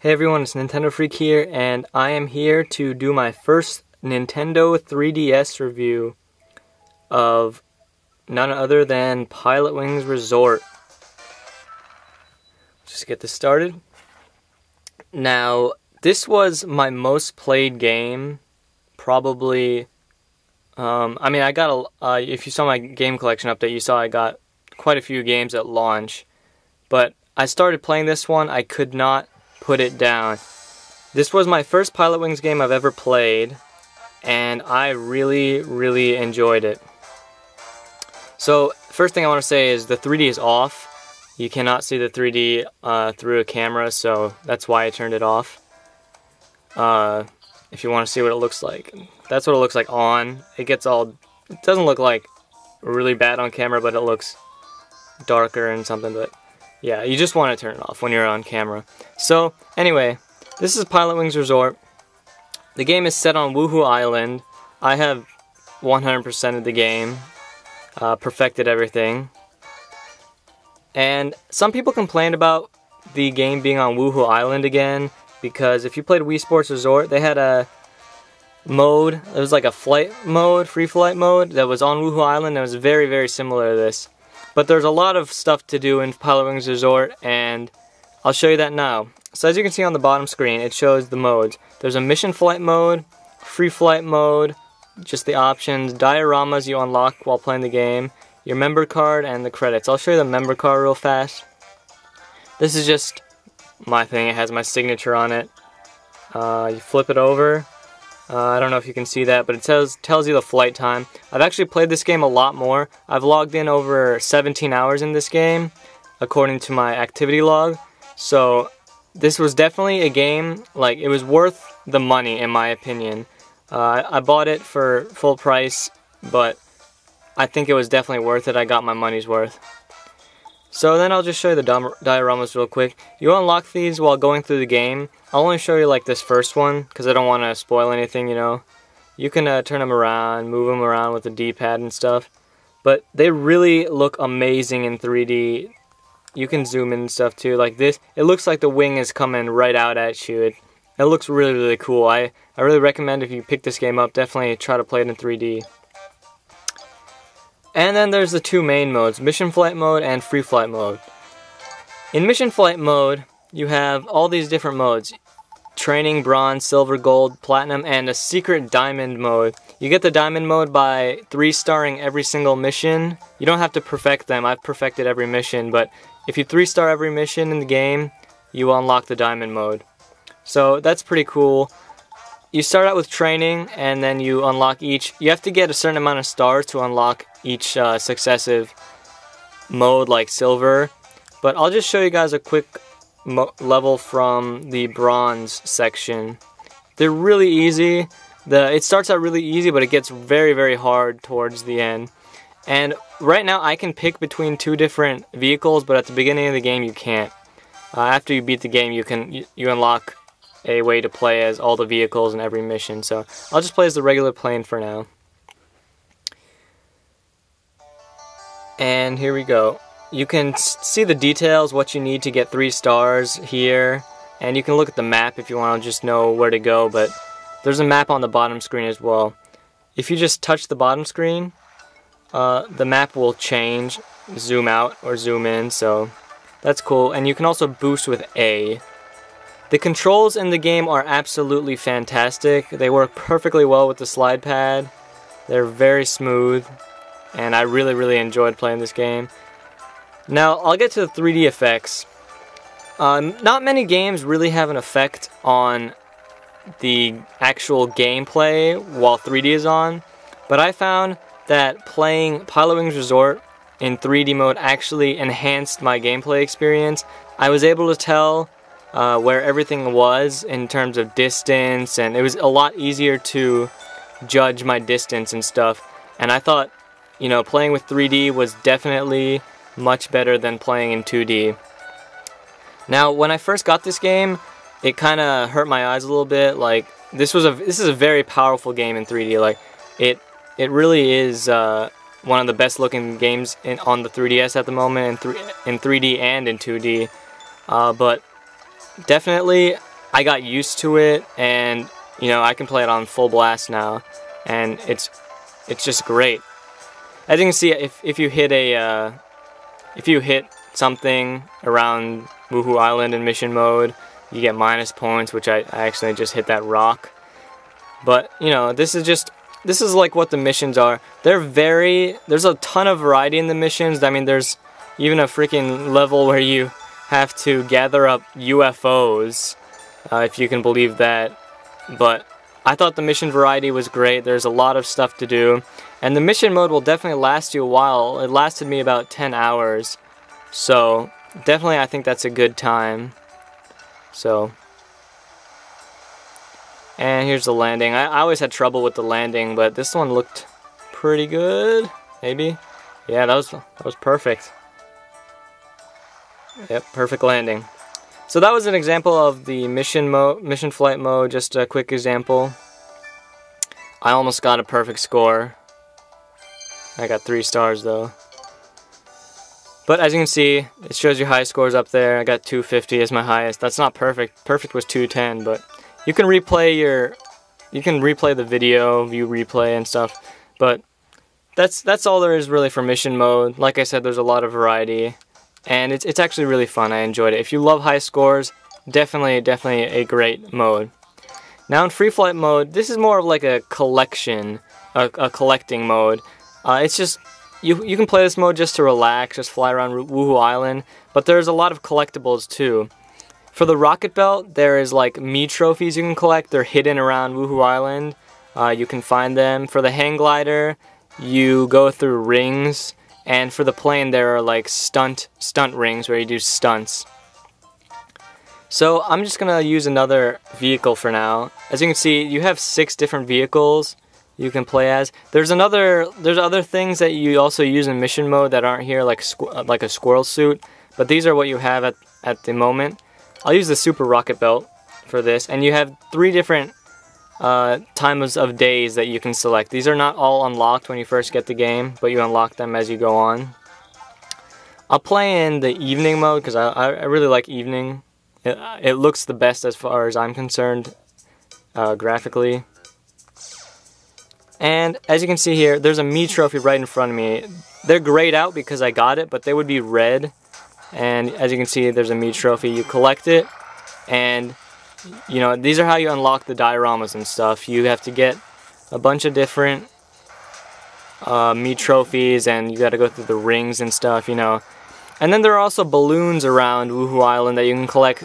Hey everyone, it's Nintendo Freak here, and I am here to do my first Nintendo 3DS review of none other than Pilotwings Resort. Just get this started. Now, this was my most played game, probably. I got if you saw my game collection update, you saw I got quite a few games at launch, but I started playing this one. I could not put it down. This was my first Pilotwings game I've ever played, and I really enjoyed it. So, first thing I want to say is the 3D is off. You cannot see the 3D through a camera, so that's why I turned it off. If you want to see what it looks like. That's what it looks like on. It doesn't look like really bad on camera, but it looks darker and something, but yeah, you just want to turn it off when you're on camera. So, anyway, this is Pilotwings Resort. The game is set on Woohoo Island. I have 100% of the game, perfected everything. And some people complained about the game being on Woohoo Island again, because if you played Wii Sports Resort, they had a mode, it was like a flight mode, free flight mode, that was on Woohoo Island, and it was very similar to this. But there's a lot of stuff to do in Pilotwings Resort, and I'll show you that now. So as you can see on the bottom screen, it shows the modes. There's a mission flight mode, free flight mode, just the options, dioramas you unlock while playing the game, your member card, and the credits. I'll show you the member card real fast. This is just my thing. It has my signature on it. You flip it over. I don't know if you can see that, but it tells you the flight time. I've actually played this game a lot more. I've logged in over 17 hours in this game, according to my activity log. So this was definitely a game, like, it was worth the money, in my opinion. I bought it for full price, but I think it was definitely worth it. I got my money's worth. So then I'll just show you the dioramas real quick. You unlock these while going through the game. I'll only show you like this first one, because I don't want to spoil anything, you know. You can turn them around, move them around with the D-pad and stuff. But they really look amazing in 3D. You can zoom in and stuff too. Like this, it looks like the wing is coming right out at you. It looks really cool. I really recommend, if you pick this game up, definitely try to play it in 3D. And then there's the two main modes, Mission Flight Mode and Free Flight Mode. In Mission Flight Mode, you have all these different modes. Training, Bronze, Silver, Gold, Platinum, and a secret Diamond mode. You get the Diamond mode by 3-starring every single mission. You don't have to perfect them. I've perfected every mission, but if you 3-star every mission in the game, you unlock the Diamond mode. So that's pretty cool. You start out with training, and then you unlock each. You have to get a certain amount of stars to unlock each successive mode, like silver. But I'll just show you guys a quick level from the bronze section. They're really easy. It starts out really easy, but it gets very hard towards the end. And right now, I can pick between two different vehicles, but at the beginning of the game, you can't. After you beat the game, you unlock a way to play as all the vehicles in every mission. So I'll just play as the regular plane for now. And here we go. You can see the details, what you need to get 3 stars here, and you can look at the map if you want to just know where to go, but there's a map on the bottom screen as well. If you just touch the bottom screen, the map will change, zoom out or zoom in, so that's cool. And you can also boost with A. The controls in the game are absolutely fantastic. They work perfectly well with the slide pad. They're very smooth, and I really enjoyed playing this game. Now, I'll get to the 3D effects. Not many games really have an effect on the actual gameplay while 3D is on, but I found that playing Pilotwings Resort in 3D mode actually enhanced my gameplay experience. I was able to tell where everything was in terms of distance, and it was a lot easier to judge my distance and stuff. And I thought, you know, playing with 3D was definitely much better than playing in 2D. Now, when I first got this game, it kind of hurt my eyes a little bit. Like, this is a very powerful game in 3D. Like, it really is one of the best looking games on the 3DS at the moment, in 3D and in 2D. But definitely, I got used to it, and you know, I can play it on full blast now, and it's just great. As you can see, if you hit a if you hit something around Woohoo Island in mission mode, you get minus points, which I actually just hit that rock. But you know, this is like what the missions are. There's a ton of variety in the missions. I mean, there's even a freaking level where you have to gather up UFOs, if you can believe that. But I thought the mission variety was great. There's a lot of stuff to do, and the mission mode will definitely last you a while. It lasted me about 10 hours, so definitely I think that's a good time. So, and here's the landing. I always had trouble with the landing, but this one looked pretty good. Maybe, yeah, that was perfect. Yep, perfect landing. So that was an example of the mission flight mode, just a quick example. I almost got a perfect score. I got 3 stars though. But as you can see, it shows your high scores up there. I got 250 as my highest. That's not perfect. Perfect was 210, but you can replay the video, view replay and stuff. But that's all there is really for mission mode. Like I said, there's a lot of variety. And it's actually really fun. I enjoyed it. If you love high scores, definitely a great mode. Now in free flight mode, this is more of like a collecting mode. It's just you can play this mode just to relax, just fly around Woohoo Island. But there's a lot of collectibles too. For the rocket belt, there is like me trophies you can collect. They're hidden around Woohoo Island. You can find them. For the hang glider, you go through rings. And for the plane, there are like stunt rings where you do stunts. So I'm just gonna use another vehicle for now. As you can see, you have 6 different vehicles you can play as. There's other things that you also use in mission mode that aren't here, like a squirrel suit. But these are what you have at the moment. I'll use the super rocket belt for this, and you have 3 different times of days that you can select. These are not all unlocked when you first get the game, but you unlock them as you go on. I'll play in the evening mode because I really like evening. It looks the best as far as I'm concerned, graphically. And as you can see here, there's a me trophy right in front of me. They're grayed out because I got it, but they would be red. And as you can see, there's a me trophy. You collect it, and you know, these are how you unlock the dioramas and stuff. You have to get a bunch of different me trophies, and you got to go through the rings and stuff, you know. And then there are also balloons around Woohoo Island that you can collect.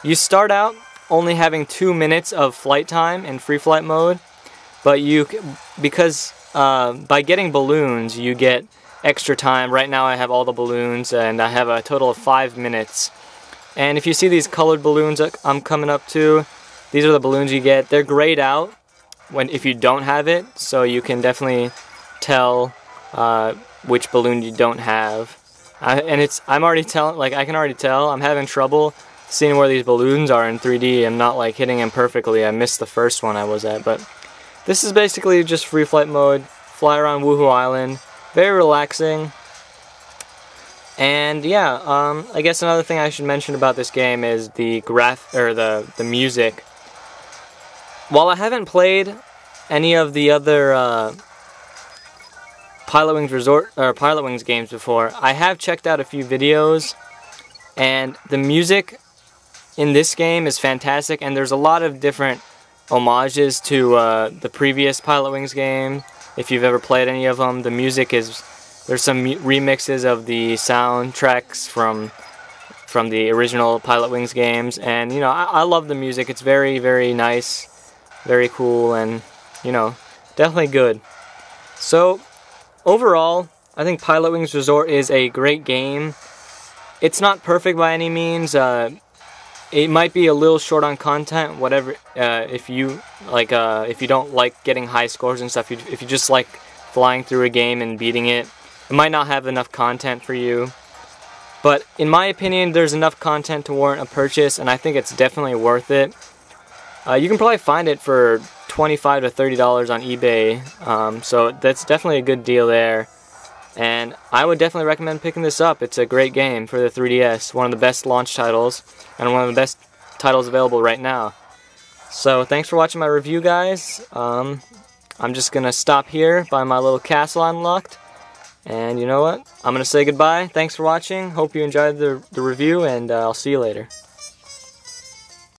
You start out only having 2 minutes of flight time in free flight mode, but because by getting balloons, you get extra time. Right now I have all the balloons, and I have a total of 5 minutes. And if you see these colored balloons I'm coming up to, these are the balloons you get. They're grayed out if you don't have it, so you can definitely tell which balloon you don't have. I'm already telling, like, I can already tell I'm having trouble seeing where these balloons are in 3D. I'm not like hitting them perfectly. I missed the first one I was at, but this is basically just free flight mode. Fly around Woohoo Island, very relaxing. And yeah, I guess another thing I should mention about this game is the music. While I haven't played any of the other Pilotwings Resort or Pilotwings games before, I have checked out a few videos, and the music in this game is fantastic. And there's a lot of different homages to the previous Pilotwings game. If you've ever played any of them, the music is. There's some remixes of the soundtracks from the original Pilotwings games, and you know, I love the music. It's very, very nice, very cool, and you know, definitely good. So overall, I think Pilotwings Resort is a great game. It's not perfect by any means. It might be a little short on content, whatever. If you don't like getting high scores and stuff, if you just like flying through a game and beating it, it might not have enough content for you. But in my opinion, there's enough content to warrant a purchase, and I think it's definitely worth it. You can probably find it for $25 to $30 on eBay, so that's definitely a good deal there. And I would definitely recommend picking this up. It's a great game for the 3DS, one of the best launch titles, and one of the best title's available right now. So thanks for watching my review, guys. I'm just gonna stop here by my little castle unlocked, and you know what? I'm gonna say goodbye. Thanks for watching. Hope you enjoyed the review, and I'll see you later.